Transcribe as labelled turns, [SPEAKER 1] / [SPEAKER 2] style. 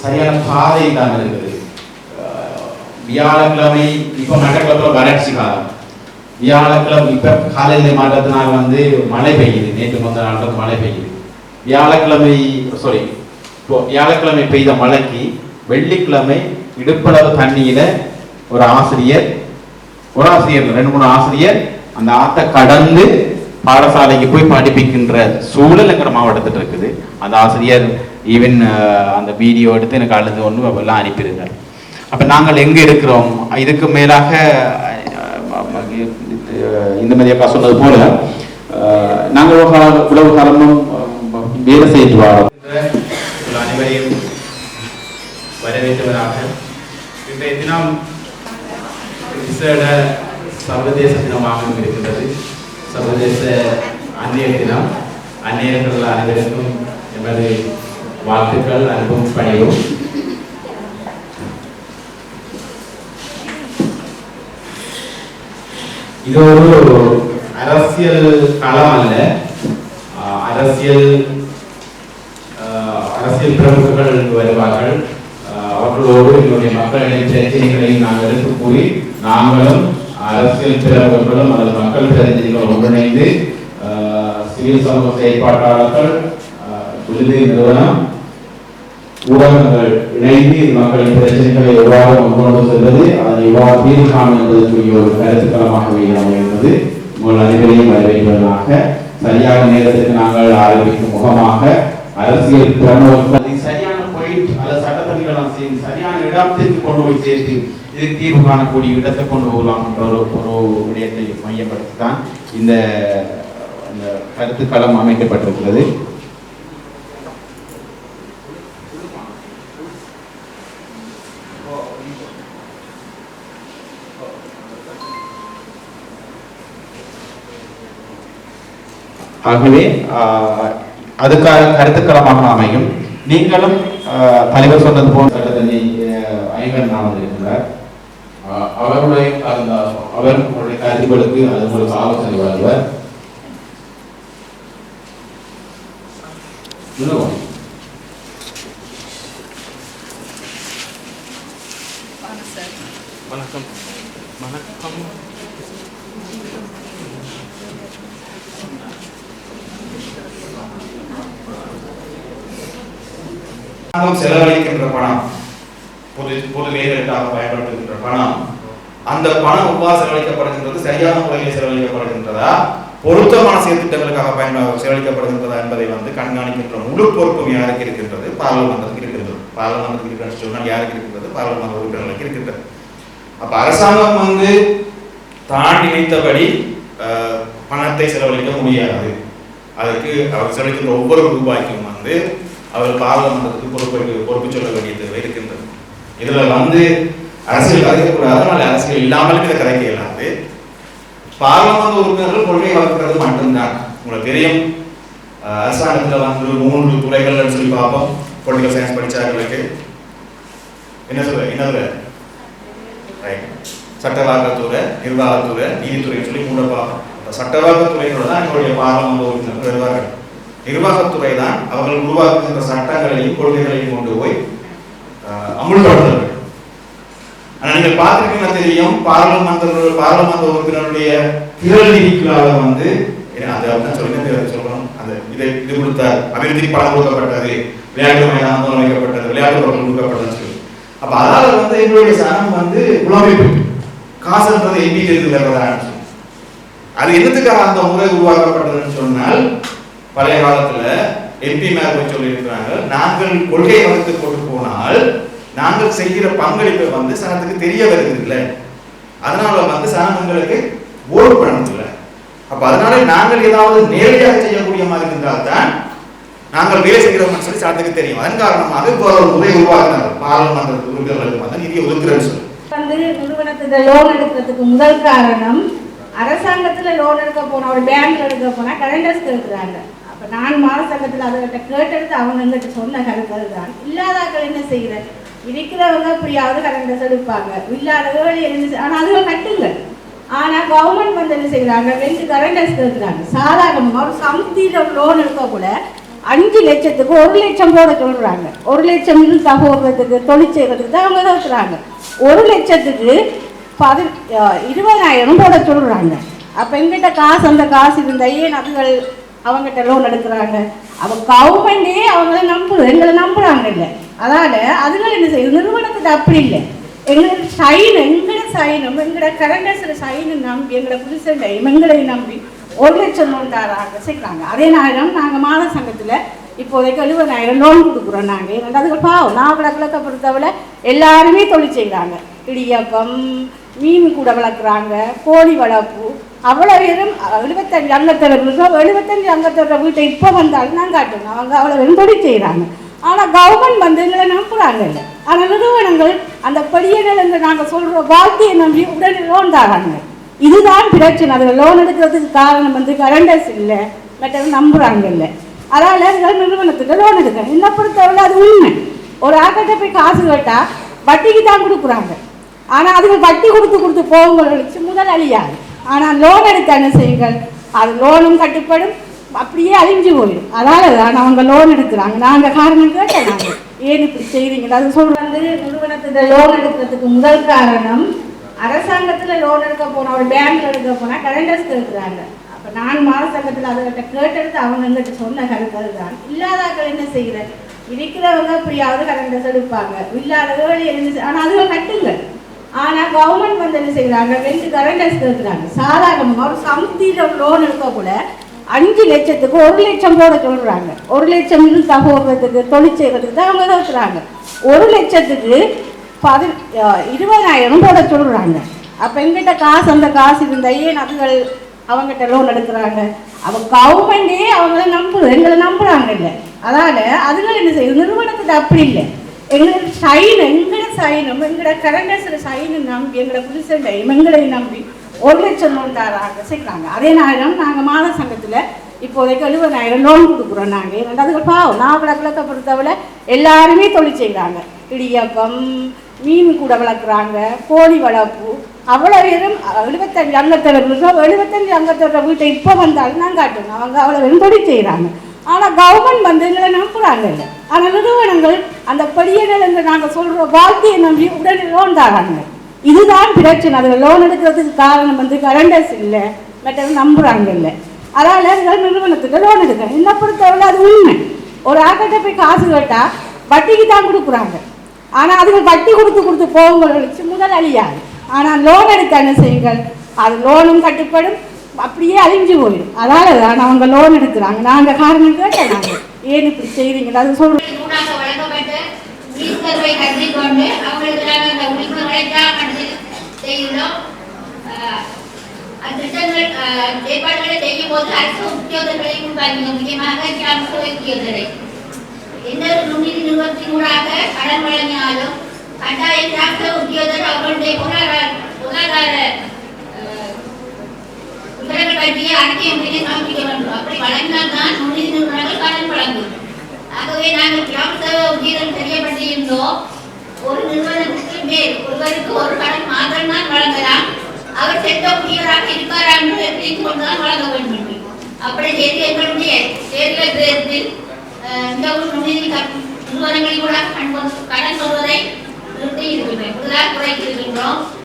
[SPEAKER 1] சரியான பாதை தான் இருக்குது. வியாழக்கிழமை இப்போ மட்டக்களப்பில் வறட்சி காலம். வியாழக்கிழமை இப்போ காலையில மாற்றத்தினால் மழை பெய்யுது. நேற்று முந்த நாளுக்கு மழை பெய்யுது. வியாழக்கிழமை பெய்த மழைக்கு வெள்ளிக்கிழமை இடுப்பளவு தண்ணியில ஒரு ஆசிரியர் 2-3 ஆசிரியர் அந்த ஆத்தை கடந்து பாடசாலைக்கு போய் படிப்பிக்கின்ற சூழல் எங்கிற மாவட்டத்தில் இருக்குது. அந்த ஆசிரியர் ஈவன் அந்த வீடியோ எடுத்து எனக்கு அழுது ஒன்று எல்லாம் அனுப்பியிருக்காரு. அப்போ நாங்கள் எங்கே இருக்கிறோம்? இதுக்கு மேலாக இந்த மாதிரி அக்கா சொன்னது போல நாங்கள் உழவு காலமும் வேலை செய்து வரோம். அனைவரையும் வரவேற்றவராக இன்றைய தினம் விசேட சர்வதேச தினமாக இருக்கின்றது. சர்வதேச அந்நியர் தினம். அந்நியர்கள் அனைவருக்கும் எமது வாழ்த்துக்கள், அன்பும் பணியும். இது ஒரு அரசியல் களம் அல்ல. அரசியல் பிரமுகர்கள் வருவார்கள். அவர்களோடு எங்களுடைய மக்களின் பிரச்சனைகளையும் நாங்கள் எடுத்து கூறி நாங்களும் அரசியல் பிரமுகர்களும் அல்லது மக்கள் பிரதிநிதிகளும் ஒன்றிணைந்து சிவில் சமூக செயற்பாட்டாளர்கள், விடுதி நிறுவனம், ஊடகங்கள் இணைந்து மக்களின் பிரச்சனைகளை எவ்வாறு கொண்டு செல்வது, அதனை எவ்வாறு தீர்வு காணும் என்பதற்குரிய ஒரு கருத்துக்களமாகவே அமைந்தது. உங்கள் அனைவரையும் வரவேற்பதற்காக சரியான நேரத்திற்கு நாங்கள் ஆரம்பிக்கும் முகமாக அரசியல் பிரமுகர்கள் சரியான பாயிண்ட் அல்லது சட்டத்தணிகள் செய்து சரியான இடத்திற்கு கொண்டு போய் சேர்த்து இதுக்கு தீர்வு காணக்கூடிய இடத்தை கொண்டு போகலாம் என்ற ஒரு விடயத்தை மையப்படுத்தி தான் இந்த கருத்துக்களம் அமைக்கப்பட்டிருக்கிறது. ஆகவே அதுக்காக கருத்துக்களமாக அமையும். நீங்களும் தலைவர் சொன்னது போல் சட்டத்தண்ணி ஐங்கரன் இருக்கிறார். அவருடைய கருத்துக்களுக்கு அது உங்களுக்கு ஆலோசனை வழங்குவார்.
[SPEAKER 2] வணக்கம். வணக்கம்.
[SPEAKER 1] செலவழிக்கின்ற பணம், பொது வேலைகளுக்காக பயன்படுத்துகின்ற பணம், அந்த பணம் எவ்வாறு செலவழிக்கப்படுகின்றது, சரியான முறையில் செலவழிக்கப்படுகின்றதா, பொருத்தமான செயற்திட்டங்களுக்காக செலவழிக்கப்படுகின்றதா என்பதை கண்காணிக்கின்ற முழு பொறுப்பும் யாருக்கு இருக்கின்றது? பாராளுமன்றத்துக்கு இருக்கின்றது. பாராளுமன்றத்துக்கு இருக்கிற சொன்னால் யாருக்கு இருக்கின்றது? பாராளுமன்ற உறுப்பினர்களுக்கு இருக்கின்றது. அப்ப அரசாங்கம் தான் நினைத்தபடி பணத்தை செலவழிக்க முடியாது. அதற்கு அவர் செலவழிக்கின்ற ஒவ்வொரு ரூபாய்க்கும் அவர் பாராளுமன்றத்துக்கு பொறுப்பு சொல்ல வேண்டிய தேவை இருக்கின்றது. இதுல அரசியல் கதைக்கக்கூடாது, அதனால அரசியல் இல்லாமல் இதை கதைக்க இயலாது. பாராளுமன்ற உறுப்பினர்கள் கொள்கை வளர்க்கிறது மட்டும்தான். உங்களுக்கு தெரியும், அரசாங்கத்தில் 3 துறைகள் சொல்லி பார்ப்போம். பொலிட்டிக்கல் சயின்ஸ் படித்தவர்களுக்கு என்ன சட்டவாக்கத்துறை, நிர்வாகத்துறை, நீதித்துறை சொல்லி 3 பார்ப்போம். சட்டவாக்கத்துறையோட தான் எங்களுடைய பாராளுமன்ற உறுப்பினர்கள் வருவார்கள். நிர்வாகத்துறை தான் அவர்கள் உருவாக்குகின்ற சட்டங்களையும் கொள்கைகளையும் கொண்டு போய் அமுல்படுத்துவார்கள். ஆனால் நீங்கள் பார்த்திருக்கீங்க தெரியும், பாராளுமன்ற உறுப்பினருடைய திரள் நிதிகளாக சொல்லணும். இது கொடுத்தார், அபிவிருத்தி பணம் கொடுக்கப்பட்டது, விளையாட்டு மைதானம் அமைக்கப்பட்டது, விளையாட்டு பொருட்கள் கொடுக்கப்பட்டதுன்னு சொல்லி. அப்ப அதாவது எங்களுடைய சனம் குழம்பி காசுன்றது எண்ணிட்டு இருக்கிறது. அது என்னத்துக்காக அந்த முறை உருவாக்கப்பட்டதுன்னு சொன்னால், பழைய காலத்துல எம்பி மேல் சொல்லி இருக்கிறாங்க, நாங்கள் கொள்கை வகுத்து கொண்டு போனால் நாங்கள் செய்கிற பங்களிப்பை சனத்துக்கு தெரிய வருது இல்லை, அதனால சனங்களுக்கு ஓட்டு பண்ணதில்லை. அப்ப அதனால நாங்கள் ஏதாவது நேரடியாக செய்யக்கூடிய மாதிரி இருந்தால் தான் நாங்கள் வேலை செய்கிறோம்னு சொல்லி சனத்துக்கு தெரியும். அதன் காரணமாக இப்போ ஒரு முறை உருவாக்குனாங்க, பாராளுமன்ற உறுப்பினர்களுக்கு நிதியை ஒதுக்குறேன்னு சொல்லி.
[SPEAKER 3] நிறுவனத்துக்கு லோன் எடுக்கிறதுக்கு முதல் காரணம், அரசாங்கத்துல லோன் எடுக்க போனா, ஒரு பேங்க்ல எடுக்க போனா கரண்டர்ஸ் இருக்கிறாங்க. அப்ப நான் மாநகரத்தில் அவர்கிட்ட கேட்டெடுத்து அவங்க எங்கிட்ட சொன்ன கருத்து தான். இல்லாதாக்கள் என்ன செய்யற, இருக்கிறவங்க இப்படியாவது கரண்டர்ஸ் எடுப்பாங்க, இல்லாதவர்கள் என்ன, ஆனா அதுவும் கட்டுங்க. ஆனா கவர்மெண்ட் என்ன செய்யறாங்க, 2 கரண்டர்ஸ் இருக்கிறாங்க. சாதாரணமா ஒரு சமூகத்தில் லோன் எடுக்க கூட 5 லட்சத்துக்கு 1 லட்சம் போட சொல்கிறாங்க. 1 லட்சம் இருந்தா போடுறதுக்கு தொழில் செய்கிறதுக்கு தான் அவங்க இருக்கிறாங்க. 1 லட்சத்துக்கு 20,000 போட சொல்கிறாங்க. அப்போ எங்கிட்ட காசு அந்த காசு இருந்தால் ஏன் அதுகள் அவங்ககிட்ட லோன் எடுக்கிறாங்க? அவங்க கவர்மெண்டே அவங்கள எங்களை நம்புகிறாங்க இல்லை. அதால் அதுகள் என்ன செய்யுது, நிறுவனத்துக்கு அப்படி இல்லை. எங்களோட சைனும் எங்களோட கரண்டர்ஸில் சைனு நம்பி எங்களோட புதுசையும் எங்களை நம்பி 1 லட்சம் லோன் தராங்க சேர்க்குறாங்க. அதே நேரம் நாங்கள் மாத சங்கத்தில் இப்போதைக்கு 70,000 லோன் கொடுக்குறோம். நாங்கள் அதுக்கு பாவம் நாவலக்கிழக்க பொறுத்தவரை எல்லாருமே தொழில் செய்கிறாங்க. இடியப்பம், மீன் கூட வளர்க்குறாங்க, கோழி வளர்ப்பு. அவ்வளோ பேரும் 75 அங்கத்தர 75 அங்கத்தர வீட்டை இப்போ வந்தாலும் நான் காட்டணும். அவங்க அவ்வளோ பேரும் தொழில் செய்கிறாங்க. ஆனால் கவர்மெண்ட் எங்களை நம்புகிறாங்க இல்லை. ஆனால் நிறுவனங்கள் அந்த படியங்கள் என்று நாங்கள் சொல்கிற வாழ்க்கையை நம்பி உடனே லோன் தராங்க. இதுதான் பிரச்சனை. அதில் லோன் எடுக்கிறதுக்கு காரணம் கரண்டர்ஸ் இல்லை, மற்றது நம்புகிறாங்க இல்லை. அதனால் நிறுவனத்துக்கு லோன் எடுக்கிறேன். என்ன பொறுத்தவரை அது உண்மை. ஒரு ஆக்கிட்ட போய் காசு கேட்டால் வட்டிக்கு தான் கொடுக்குறாங்க. ஆனால் அதுக்கு வட்டி கொடுத்து போகவங்களுக்கு முதல் அழியாது. ஆனால் லோன் எடுக்க என்ன செய்யுங்கள், அது லோனும் கட்டுப்படும், அப்படியே அழிஞ்சு போயிடும். அதனால தான் அவங்க லோன் எடுக்கிறாங்க. நாங்கள் காரணம் கேட்டோம், நாங்கள் ஏன் இப்படி செய்கிறீங்க அது சொல்கிறது. நிறுவனத்தில் லோன் எடுக்கிறதுக்கு முதல் காரணம், அரசாங்கத்தில் லோன் எடுக்க போனால் ஒரு பேங்க்ல எடுக்க போனால் கரண்டர்ஸ் கேட்குறாங்க. அப்போ நான் மாத சங்கத்தில் அதுகிட்ட கேட்டெடுத்து அவங்க எங்கிட்ட சொன்ன கருத்து தான். இல்லாதாக்கள் என்ன செய்கிறேன், இருக்கிறவங்க இப்படியாவது கரண்டர்ஸ் எடுப்பாங்க, இல்லாதவர்கள் என்ன ஆனால் அதுவும் கட்டுங்க. ஆனால் கவர்மெண்ட் என்ன செய்கிறாங்க, 2 கரண்டர்ஸ் கேட்குறாங்க. சாதாரணமாக ஒரு சமூகத்தில் லோன் எடுக்க கூட 5 லட்சத்துக்கு 1 லட்சம் போட சொல்கிறாங்க. 1 லட்சம் இருந்தா போடுறதுக்கு தொழில் செய்கிறதுக்கு தான் அவங்க இருக்கிறாங்க. 1 லட்சத்துக்கு 20,000 போட சொல்கிறாங்க. அப்போ எங்கிட்ட காசு அந்த காசு இருந்தால் ஏன் அதுகள் அவங்ககிட்ட லோன் எடுக்கிறாங்க? அவங்க கவர்மெண்டே அவங்கள எங்களை நம்புகிறாங்க இல்லை. அதனால் அதுகள் என்ன செய்யுது, நிறுவனத்துக்கு அப்படி இல்லை. எங்களோட சைனும் எங்களோட கரண்டர்ஸில் சைனு நம்பி எங்களோட புதுசையும் எங்களை நம்பி 1 லட்சம் லோன் தராங்க சேர்க்குறாங்க. அதே நேரம் நாங்கள் மாத சங்கத்தில் இப்போதைக்கு 70,000 லோன் கொடுக்குறோம். நாங்கள் அதுக்கு பாவம் நாவலக்கிழக்க பொறுத்தவரை எல்லாருமே தொழில் செய்கிறாங்க. இடியப்பம், மீன் கூட வளர்க்குறாங்க, கோழி வளர்ப்பு. அவ்வளோ பேரும் 75 அங்கத்தர 75 அங்கத்தர வீட்டை இப்போ வந்தாலும் நான் காட்டணும். அவங்க அவ்வளோ பேரும் தொழில் செய்கிறாங்க. ஆனால் கவர்மெண்ட் எங்களை நம்புகிறாங்க இல்லை. ஆனால் நிறுவனங்கள் அந்த படியங்கள் என்று நாங்கள் சொல்கிற வாழ்க்கையை நம்பி உடனே லோன் தராங்க. இதுதான் பிரச்சனை. அதில் லோன் எடுக்கிறதுக்கு காரணம் கரண்டர்ஸ் இல்லை, மற்றது நம்புகிறாங்க இல்லை. அதனால் நிறுவனத்துக்கு லோன் எடுக்கிறேன். என்ன பொறுத்தவரை அது உண்மை. ஒரு ஆக்கிட்ட போய் காசு கேட்டால் வட்டிக்கு தான் கொடுக்குறாங்க. ஆனால் அதுக்கு வட்டி கொடுத்து போகவங்களுக்கு முதல் அழியாது. ஆனால் லோன் எடுக்க என்ன செய்யுங்கள், அது லோனும் கட்டுப்படும், அப்படியே அழிஞ்சு போயிடும். அதனால தான் அவங்க லோன் எடுக்கிறாங்க. நாங்கள் காரணம் கேட்டோம், நாங்கள் ஏன் இப்படி செய்கிறீங்க அது சொல்கிறோம்.
[SPEAKER 4] ஏற்பாடுகளை செய்யும் போது அரசு உத்தியோகங்களை முக்கியமாக எந்த நுண்ணிதி நிறுவனத்தினூடாக கடன் வழங்கினாலும் கட்டாய உத்தியோகர் அவர்களுடைய பொருளாதார விவரங்கள் பற்றிய அறிக்கை முறையை சமர்ப்பிக்க வேண்டும். அப்படி வழங்கினால்தான் நுண்ணிதி நிறுவனங்கள் கடன் வழங்கும். ஆகவே நாங்கள் கிராம சேவை உத்தியோகம் தெரியப்பட்டிருந்தோம். ஒரு நிறுவனத்துக்கு மேல் ஒருவருக்கு ஒரு கடன் மாத்திரம் தான் வழங்கலாம். அவர் சென்ற உரியவராக இருப்பாரா என்று தெரிந்து கொண்டுதான் வழங்க வேண்டும். அப்படி செய்து எங்களுடைய தேர்தல் இந்த நுண்ணிதி நிறுவனங்களில் கூட கடன் வருவதை நிறுத்தி இருக்கின்றோம், குறைத்திருக்கின்றோம்.